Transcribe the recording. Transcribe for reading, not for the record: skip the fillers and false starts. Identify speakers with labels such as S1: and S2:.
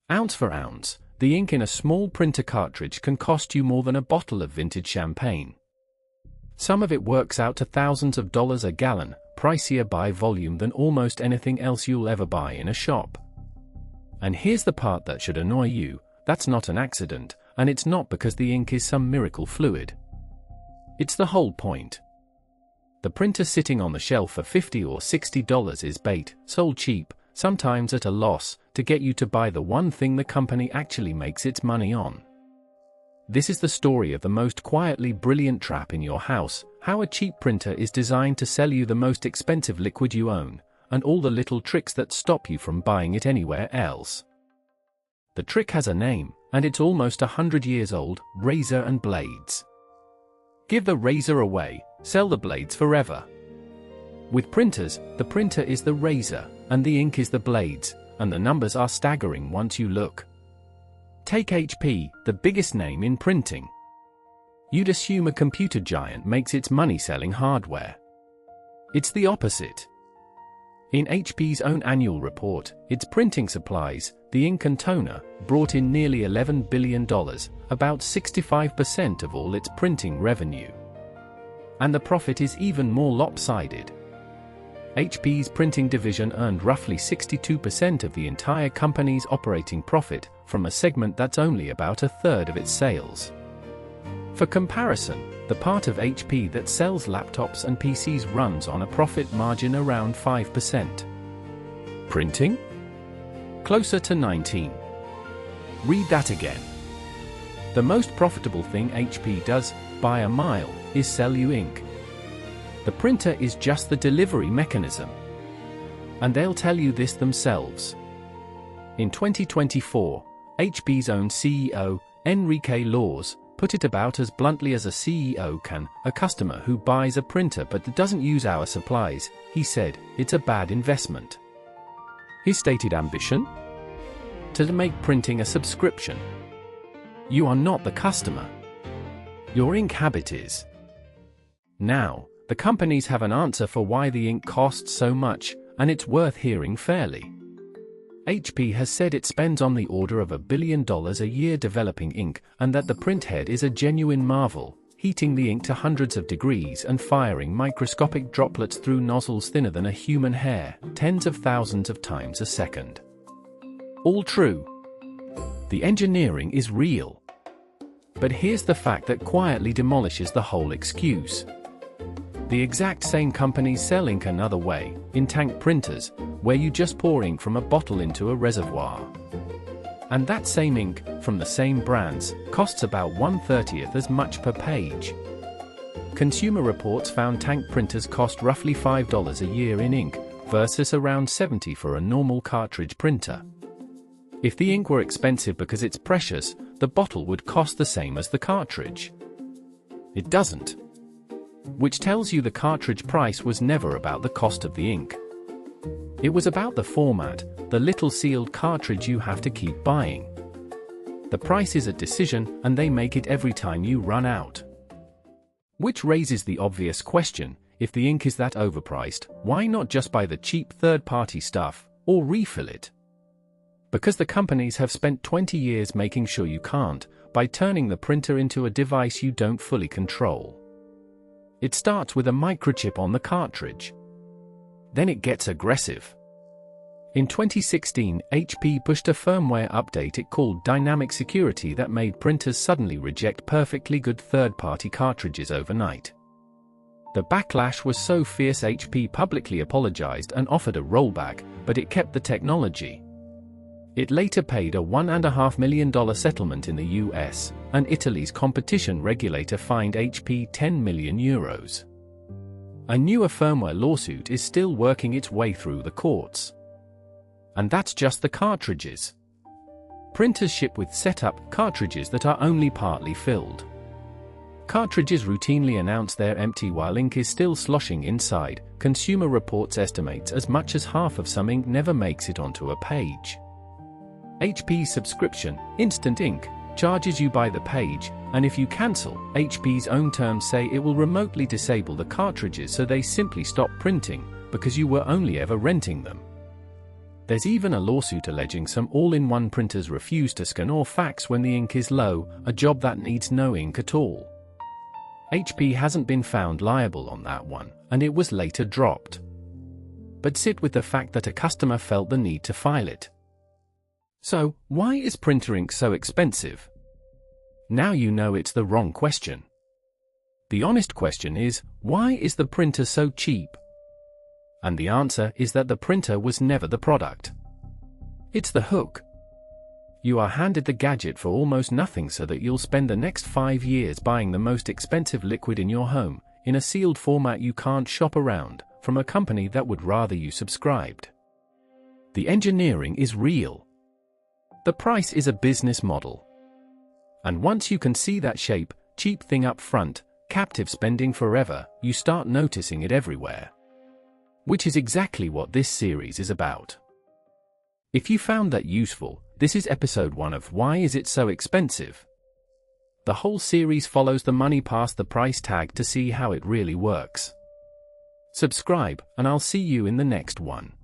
S1: Ounce for ounce, the ink in a small printer cartridge can cost you more than a bottle of vintage champagne. Some of it works out to thousands of dollars a gallon, pricier by volume than almost anything else you'll ever buy in a shop. And here's the part that should annoy you: that's not an accident, and it's not because the ink is some miracle fluid. It's the whole point. The printer sitting on the shelf for $50 or $60 is bait, sold cheap, sometimes at a loss, to get you to buy the one thing the company actually makes its money on. This is the story of the most quietly brilliant trap in your house: how a cheap printer is designed to sell you the most expensive liquid you own, and all the little tricks that stop you from buying it anywhere else. The trick has a name, and it's almost 100 years old: razor and blades. Give the razor away, sell the blades forever. With printers, the printer is the razor, and the ink is the blades, and the numbers are staggering once you look. Take HP, the biggest name in printing. You'd assume a computer giant makes its money selling hardware. It's the opposite. In HP's own annual report, its printing supplies, the ink and toner, brought in nearly $11 billion, about 65% of all its printing revenue. And the profit is even more lopsided. HP's printing division earned roughly 62% of the entire company's operating profit, from a segment that's only about a third of its sales. For comparison, the part of HP that sells laptops and PCs runs on a profit margin around 5%. Printing? Closer to 19%. Read that again. The most profitable thing HP does, by a mile, is sell you ink. The printer is just the delivery mechanism. And they'll tell you this themselves. In 2024, HP's own CEO, Enrique Laws, put it about as bluntly as a CEO can: a customer who buys a printer but doesn't use our supplies, he said, it's a bad investment. His stated ambition? To make printing a subscription. You are not the customer. Your ink habit is. Now, the companies have an answer for why the ink costs so much, and it's worth hearing fairly. HP has said it spends on the order of $1 billion a year developing ink, and that the printhead is a genuine marvel, heating the ink to hundreds of degrees and firing microscopic droplets through nozzles thinner than a human hair, tens of thousands of times a second. All true. The engineering is real. But here's the fact that quietly demolishes the whole excuse. The exact same companies sell ink another way, in tank printers, where you just pour ink from a bottle into a reservoir. And that same ink, from the same brands, costs about 1/30th as much per page. Consumer Reports found tank printers cost roughly $5 a year in ink, versus around $70 for a normal cartridge printer. If the ink were expensive because it's precious, the bottle would cost the same as the cartridge. It doesn't. Which tells you the cartridge price was never about the cost of the ink. It was about the format, the little sealed cartridge you have to keep buying. The price is a decision, and they make it every time you run out. Which raises the obvious question: if the ink is that overpriced, why not just buy the cheap third-party stuff, or refill it? Because the companies have spent 20 years making sure you can't, by turning the printer into a device you don't fully control. It starts with a microchip on the cartridge. Then it gets aggressive. In 2016, HP pushed a firmware update it called Dynamic Security that made printers suddenly reject perfectly good third-party cartridges overnight. The backlash was so fierce HP publicly apologized and offered a rollback, but it kept the technology. It later paid a $1.5 million settlement in the US, and Italy's competition regulator fined HP €10 million. A newer firmware lawsuit is still working its way through the courts. And that's just the cartridges. Printers ship with setup cartridges that are only partly filled. Cartridges routinely announce they're empty while ink is still sloshing inside. Consumer Reports estimates as much as half of some ink never makes it onto a page. HP's subscription, Instant Ink, charges you by the page, and if you cancel, HP's own terms say it will remotely disable the cartridges so they simply stop printing, because you were only ever renting them. There's even a lawsuit alleging some all-in-one printers refuse to scan or fax when the ink is low, a job that needs no ink at all. HP hasn't been found liable on that one, and it was later dropped. But sit with the fact that a customer felt the need to file it. So, why is printer ink so expensive? Now you know it's the wrong question. The honest question is, why is the printer so cheap? And the answer is that the printer was never the product. It's the hook. You are handed the gadget for almost nothing so that you'll spend the next 5 years buying the most expensive liquid in your home, in a sealed format you can't shop around, from a company that would rather you subscribed. The engineering is real. The price is a business model. And once you can see that shape, cheap thing up front, captive spending forever, you start noticing it everywhere. Which is exactly what this series is about. If you found that useful, this is episode 1 of Why Is It So Expensive? The whole series follows the money past the price tag to see how it really works. Subscribe, and I'll see you in the next one.